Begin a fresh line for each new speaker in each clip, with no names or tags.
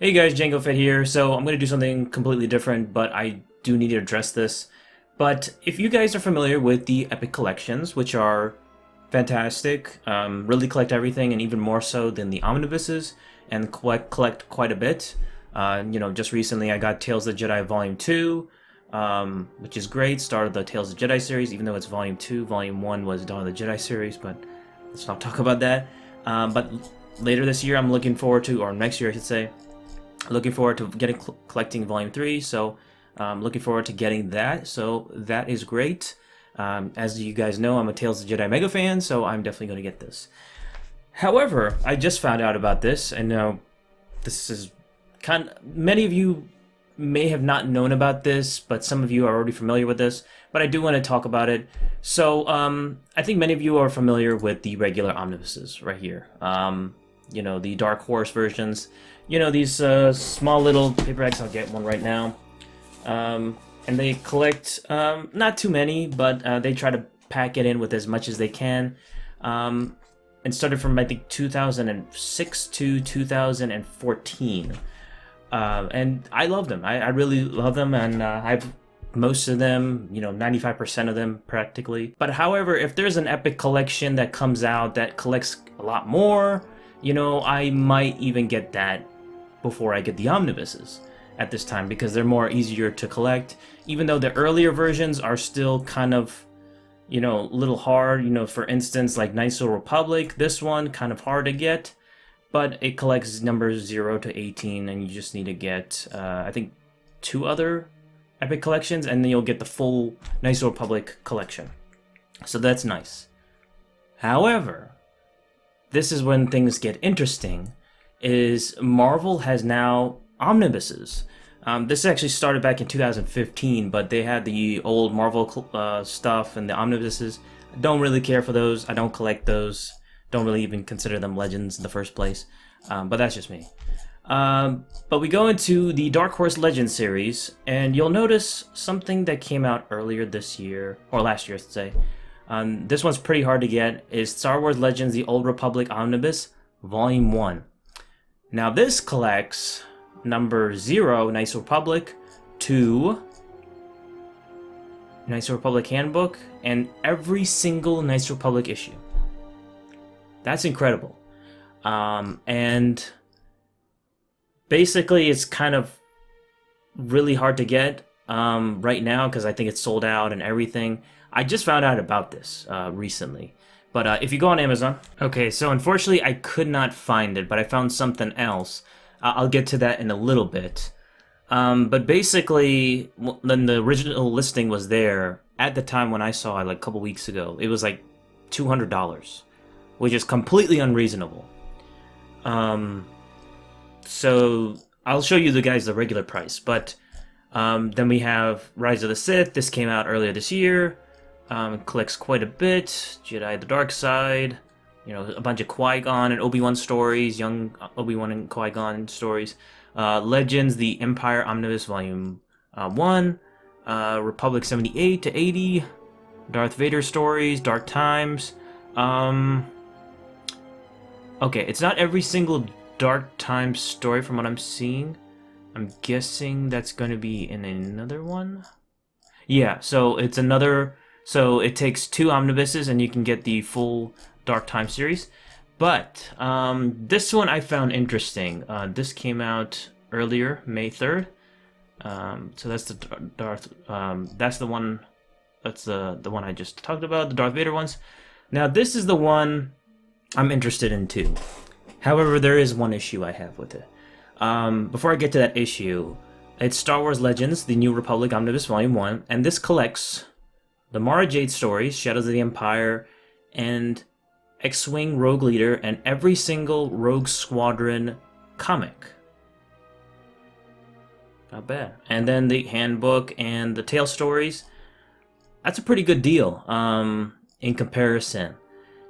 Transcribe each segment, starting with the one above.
Hey guys, Django Fett here. So I'm going to do something completely different, but I do need to address this. But if you guys are familiar with the Epic Collections, which are fantastic, really collect everything, and even more so than the Omnibuses, and collect quite a bit. Just recently I got Tales of the Jedi Volume 2, which is great. Started the Tales of the Jedi series, even though it's Volume 2. Volume 1 was Dawn of the Jedi series, but let's not talk about that. But later this year I'm looking forward to, or next year I should say, looking forward to collecting Volume 3, so looking forward to getting that, so that is great. As you guys know, I'm a Tales of the Jedi mega fan, so I'm definitely going to get this. However, I just found out about this, and this is many of you may have not known about this, but some of you are already familiar with this, but I do want to talk about it. So, I think many of you are familiar with the regular omnibuses right here. The Dark Horse versions. These small little paperbacks. I'll get one right now. And they collect not too many, but they try to pack it in with as much as they can. And started from, I think, 2006 to 2014. And I love them. I really love them, and I've most of them, 95% of them practically. But however, if there's an epic collection that comes out that collects a lot more, I might even get that before I get the omnibuses at this time, because they're more easier to collect, even though the earlier versions are still kind of, a little hard. For instance, like Knights of the Republic, this one kind of hard to get, but it collects numbers 0 to 18, and you just need to get, I think, 2 other epic collections, and then you'll get the full Knights of the Republic collection. So that's nice. However, this is when things get interesting, is Marvel has now omnibuses. This actually started back in 2015, but they had the old Marvel stuff and the omnibuses. I don't really care for those. I don't collect those. Don't really even consider them legends in the first place. But that's just me. But we go into the Dark Horse Legends series, and you'll notice something that came out earlier this year, or last year, I should say. This one's pretty hard to get, is Star Wars Legends The Old Republic Omnibus, Volume 1. Now this collects number 0, Knights of the Republic, 2, Knights of the Republic Handbook, and every single Knights of the Republic issue. That's incredible. And basically it's kind of really hard to get right now, because I think it's sold out and everything. I just found out about this recently. But if you go on Amazon... Okay, so unfortunately I could not find it, but I found something else. I'll get to that in a little bit. But basically, when the original listing was there, at the time when I saw it, like a couple weeks ago, it was like $200, which is completely unreasonable. So I'll show you the regular price. But then we have Rise of the Sith. This came out earlier this year. Collects quite a bit. Jedi the Dark Side, a bunch of Qui-Gon and Obi-Wan stories, young Obi-Wan and Qui-Gon stories. Legends, the Empire Omnibus Volume 1, Republic 78 to 80, Darth Vader stories, Dark Times. Okay, it's not every single Dark Times story from what I'm seeing. I'm guessing that's going to be in another one. Yeah, so it's another... So it takes 2 omnibuses, and you can get the full Dark Time series. But this one I found interesting. This came out earlier, May 3rd. So that's the that's the one. That's the one I just talked about, the Darth Vader ones. Now this is the one I'm interested in too. However, there is one issue I have with it. Before I get to that issue, it's Star Wars Legends: The New Republic Omnibus Volume 1, and this collects the Mara Jade stories, Shadows of the Empire, and X-Wing Rogue Leader, and every single Rogue Squadron comic. Not bad. And then the handbook and the tail stories. That's a pretty good deal in comparison.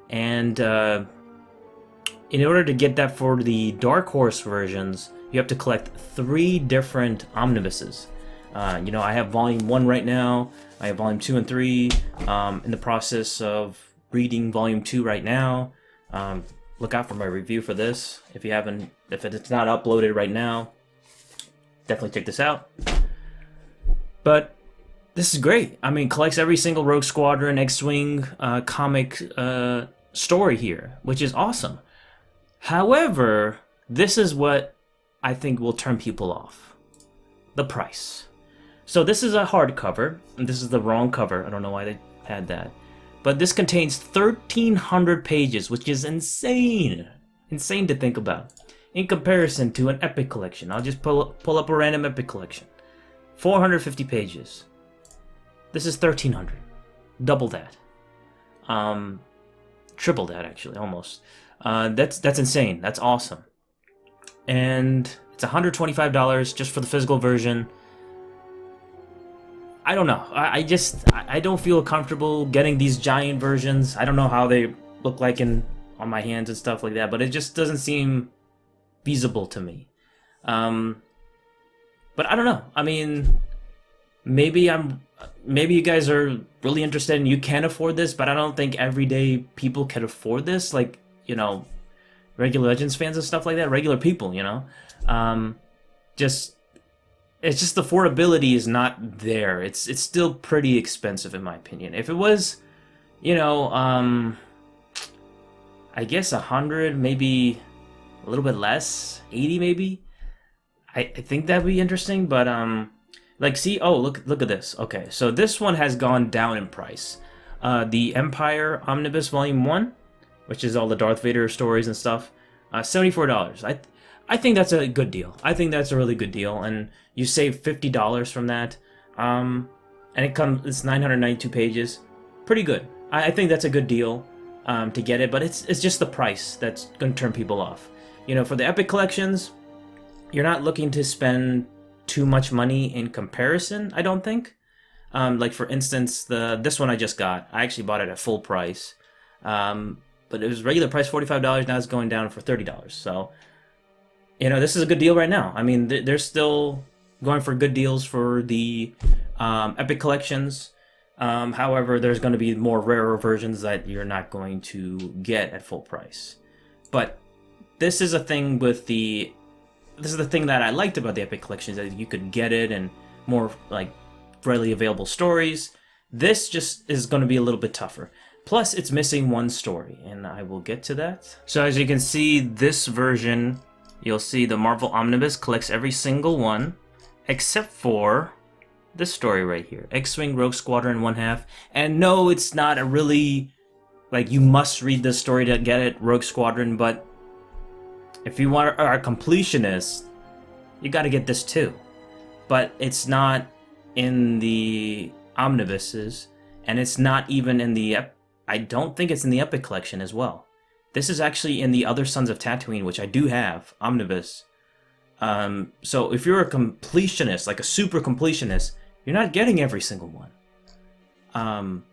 And in order to get that for the Dark Horse versions, you have to collect 3 different omnibuses. I have Volume 1 right now. I have Volume 2 and 3. In the process of reading Volume 2 right now. Look out for my review for this if it's not uploaded right now. definitely check this out. But this is great. I mean, collects every single Rogue Squadron X-Wing comic story here, which is awesome. However, this is what I think will turn people off. The price. So this is a hardcover, and this is the wrong cover. I don't know why they had that. But this contains 1,300 pages, which is insane. Insane to think about. In comparison to an Epic collection. I'll just pull up a random Epic collection. 450 pages. This is 1,300. Double that. Triple that, actually, almost. That's insane. That's awesome. And it's $125 just for the physical version. I don't know. I don't feel comfortable getting these giant versions. I don't know how they look like on my hands and stuff like that, but it just doesn't seem feasible to me. But I don't know. I mean, maybe you guys are really interested and you can afford this, but I don't think everyday people can afford this. Like, you know, regular Legends fans and stuff like that. Regular people, you know. It's just the affordability is not there. It's still pretty expensive in my opinion. If it was, you know, I guess 100, maybe a little bit less, 80 maybe. I think that'd be interesting, but like, see, oh, look at this. Okay, so this one has gone down in price. The Empire Omnibus Volume 1, which is all the Darth Vader stories and stuff, $74. I think that's a good deal. I think that's a really good deal, and you save $50 from that. And it's 992 pages, pretty good. I think that's a good deal to get it, but it's just the price that's going to turn people off. You know, for the Epic collections, you're not looking to spend too much money in comparison, I don't think. Like for instance, this one I just got, I actually bought it at full price, but it was regular price $45. Now it's going down for $30. So, you know, this is a good deal right now. I mean, they're still going for good deals for the Epic collections. However, there's going to be more rarer versions that you're not going to get at full price. But this is a thing with the... This is the thing that I liked about the Epic collections, that you could get it and more, like, readily available stories. This just is going to be a little bit tougher. Plus, it's missing one story, and I will get to that. So as you can see, this version, you'll see the Marvel Omnibus collects every single one, except for this story right here. X-Wing Rogue Squadron 1/2. And no, it's not a really, like, you must read this story to get it, Rogue Squadron, but if you are a completionist, you gotta get this too. But it's not in the omnibuses, and it's not even in the... I don't think it's in the Epic collection as well. This is actually in the other Sons of Tatooine, which I do have, omnibus. So if you're a completionist, like a super completionist, you're not getting every single one.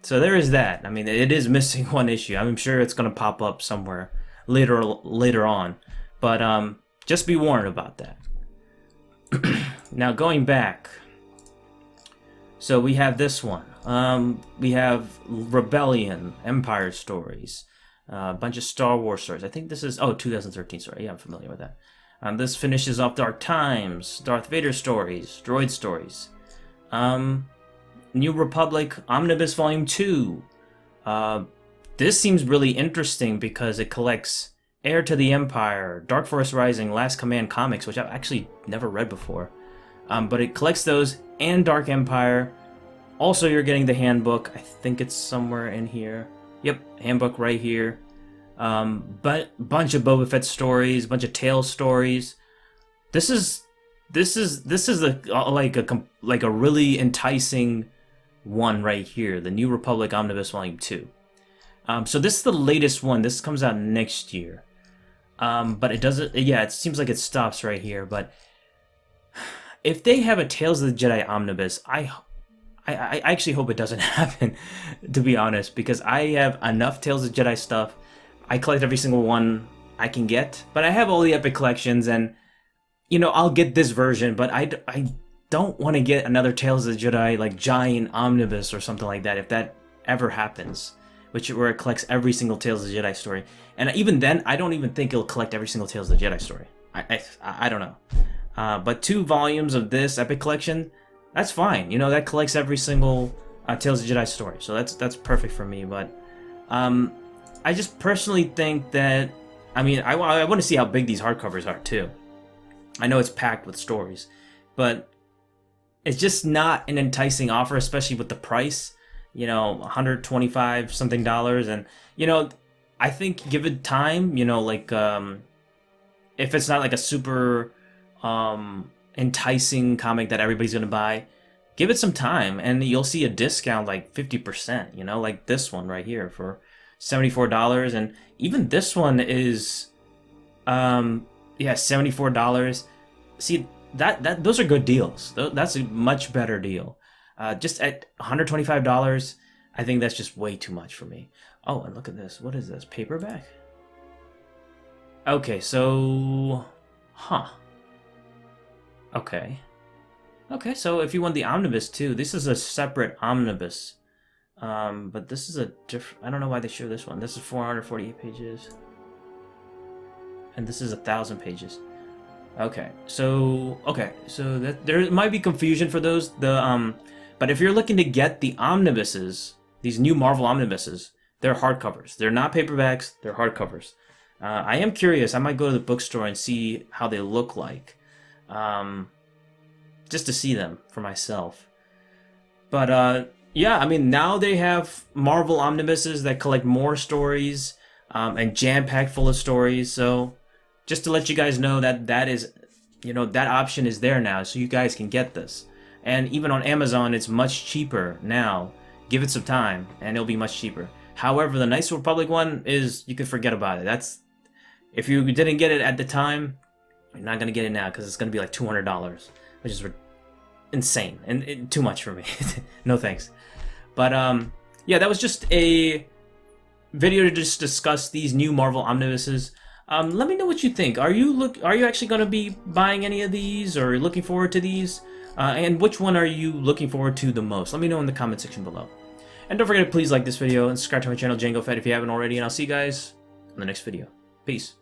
So there is that. I mean, it is missing one issue. I'm sure it's going to pop up somewhere later on. But just be warned about that. Now, going back. So we have this one. We have Rebellion, Empire stories. A bunch of Star Wars stories. I think this is... Oh, 2013, sorry. Yeah, I'm familiar with that. This finishes off Dark Times, Darth Vader stories, droid stories. New Republic Omnibus Volume 2. This seems really interesting because it collects Heir to the Empire, Dark Force Rising, Last Command comics, which I've actually never read before. But it collects those and Dark Empire. Also, you're getting the handbook. I think it's somewhere in here. Yep, handbook right here. But bunch of Boba Fett stories, bunch of Tales stories. This is like a really enticing one right here. The New Republic Omnibus Volume 2. So this is the latest one. This comes out next year. But it doesn't. Yeah, it seems like it stops right here. But if they have a Tales of the Jedi Omnibus, I actually hope it doesn't happen, to be honest, because I have enough Tales of the Jedi stuff. I collect every single one I can get, but I have all the Epic collections, and, you know, I'll get this version, but I don't want to get another Tales of the Jedi, like, giant omnibus or something like that, if that ever happens, where it collects every single Tales of the Jedi story. And even then, I don't even think it'll collect every single Tales of the Jedi story. I don't know. But 2 volumes of this epic collection, that's fine. You know, that collects every single Tales of Jedi story, so that's perfect for me. But I just personally think that, I mean, I want to see how big these hardcovers are too. I know it's packed with stories, but it's just not an enticing offer, especially with the price. You know, $125 something, and you know, I think give it time. You know, like if it's not like a super enticing comic that everybody's gonna buy, give it some time, and you'll see a discount like 50%. You know, like this one right here for $74, and even this one is yeah, $74. See, that those are good deals. That's a much better deal. Just at $125, I think that's just way too much for me. Oh, and look at this. What is this? Paperback? Okay, so... Huh. Okay. Okay, so if you want the omnibus too, this is a separate omnibus. But this is a different... I don't know why they show this one. This is 448 pages. And this is 1,000 pages. Okay, so that there might be confusion for those. But if you're looking to get the omnibuses, these new Marvel omnibuses, they're hardcovers. They're not paperbacks. They're hardcovers. I am curious. I might go to the bookstore and see how they look like, just to see them for myself. But yeah, I mean, now they have Marvel omnibuses that collect more stories and jam-packed full of stories. So just to let you guys know that is, you know, that option is there now, so you guys can get this. And even on Amazon, it's much cheaper now. Give it some time, and it'll be much cheaper. However, the Knights of the Republic one is, you can forget about it. That's, if you didn't get it at the time, you're not gonna get it now because it's gonna be like $200, which is insane and too much for me. No thanks. But yeah, that was just a video to just discuss these new Marvel omnibuses. Let me know what you think. Are you actually going to be buying any of these, or looking forward to these? And which one are you looking forward to the most? Let me know in the comment section below. And don't forget to please like this video and subscribe to my channel, Django Fett, if you haven't already. And I'll see you guys in the next video. Peace.